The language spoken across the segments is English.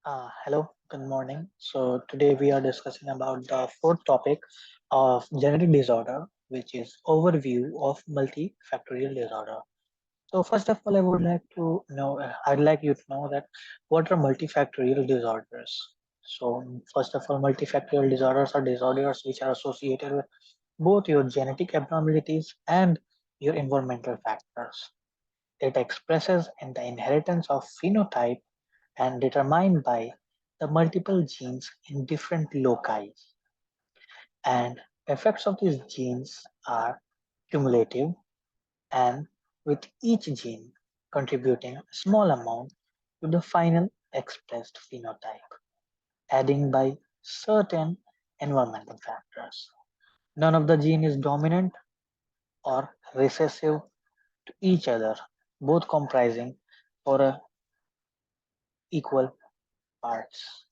Hello, good morning. So today we are discussing about the fourth topic of genetic disorder, which is overview of multifactorial disorder. So first of all, I'd like you to know that what are multifactorial disorders. So first of all, multifactorial disorders are disorders which are associated with both your genetic abnormalities and your environmental factors. It expresses in the inheritance of phenotype and determined by the multiple genes in different loci, and effects of these genes are cumulative, and with each gene contributing a small amount to the final expressed phenotype, adding by certain environmental factors. None of the gene is dominant or recessive to each other, both comprising for a equal parts.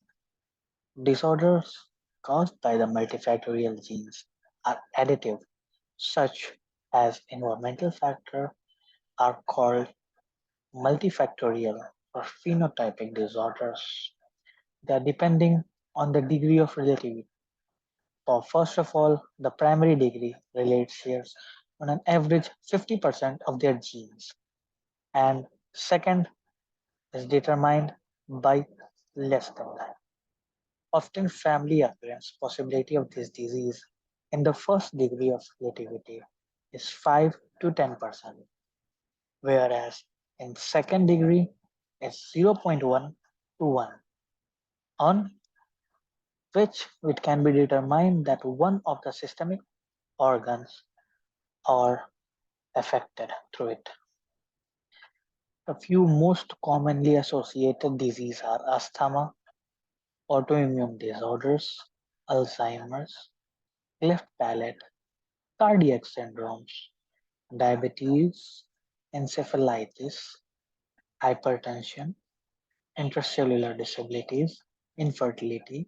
Disorders caused by the multifactorial genes are additive, such as environmental factor, are called multifactorial or phenotypic disorders. They are depending on the degree of relativity. For first of all, the primary degree relates shares on an average 50% of their genes, and second is determined by less than that. Often family occurrence possibility of this disease in the first degree of relativity is 5 to 10%, whereas in second degree is 0.1 to 1, on which it can be determined that one of the systemic organs are affected through it. The few most commonly associated diseases are asthma, autoimmune disorders, Alzheimer's, cleft palate, cardiac syndromes, diabetes, encephalitis, hypertension, intracellular disabilities, infertility,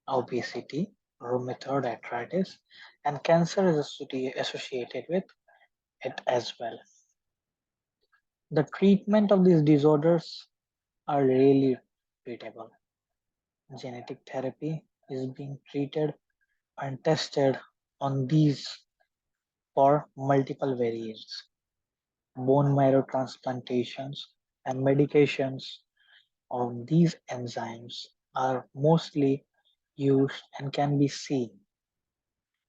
obesity, rheumatoid arthritis, and cancer is associated with it as well. The treatment of these disorders are really treatable. Genetic therapy is being treated and tested on these for multiple variants. Bone marrow transplantations and medications of these enzymes are mostly used and can be seen.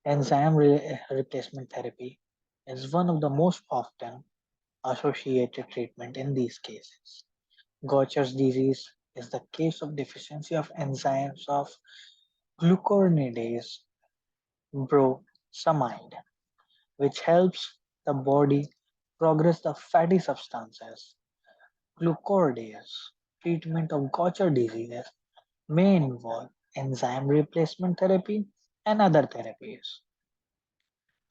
Replacement therapy is one of the most often associated treatment in these cases. Gaucher's disease is the case of deficiency of enzymes of glucuronidase bromosamide, which helps the body progress the fatty substances. Glucuronidase treatment of Gaucher diseases may involve enzyme replacement therapy and other therapies.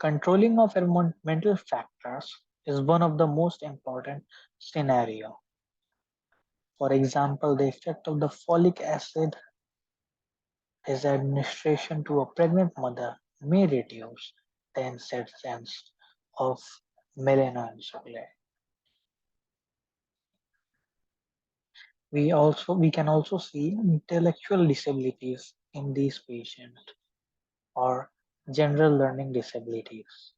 Controlling of environmental factors is one of the most important scenario. For example, the effect of the folic acid is administration to a pregnant mother may reduce the incidence of melanoencephaly. We can also see intellectual disabilities in these patients or general learning disabilities,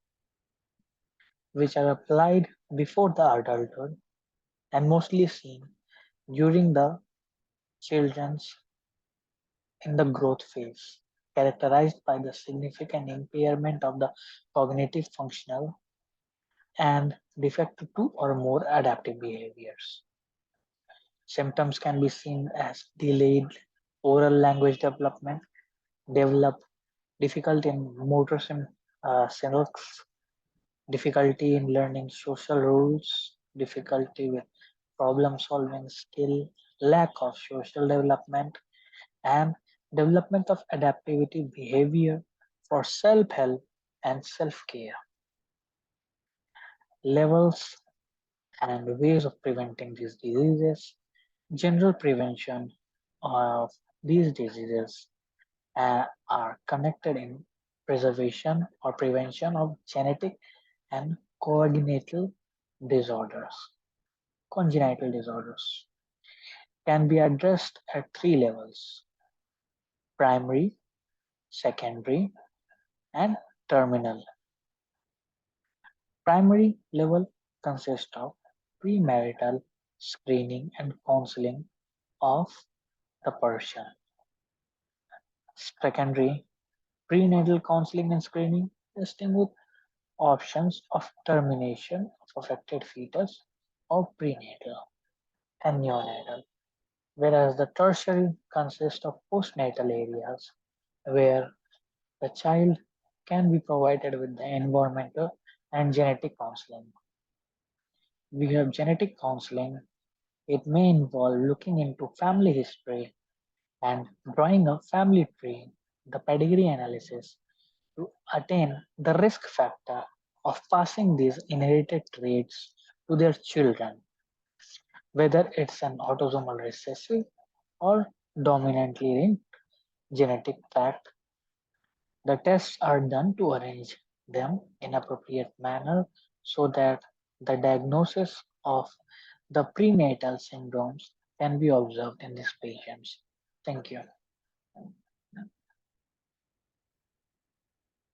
which are applied before the adulthood and mostly seen during the children's in the growth phase, characterized by the significant impairment of the cognitive functional and defect to two or more adaptive behaviors. Symptoms can be seen as delayed oral language development, develop difficulty in synapse, difficulty in learning social rules, difficulty with problem solving skill, lack of social development, and development of adaptivity behavior for self-help and self-care. Levels and ways of preventing these diseases. General prevention of these diseases are connected in preservation or prevention of genetic and congenital disorders. Congenital disorders. can be addressed at three levels: primary, secondary, and terminal. Primary level consists of premarital screening and counseling of the person. Secondary, prenatal counseling and screening, testing with options of termination of affected fetus or prenatal and neonatal. Whereas the tertiary consists of postnatal areas where the child can be provided with the environmental and genetic counseling. We have genetic counseling. It may involve looking into family history and drawing a family tree, the pedigree analysis, to attain the risk factor of passing these inherited traits to their children, whether it's an autosomal recessive or dominantly linked genetic fact. The tests are done to arrange them in appropriate manner so that the diagnosis of the prenatal syndromes can be observed in these patients. Thank you.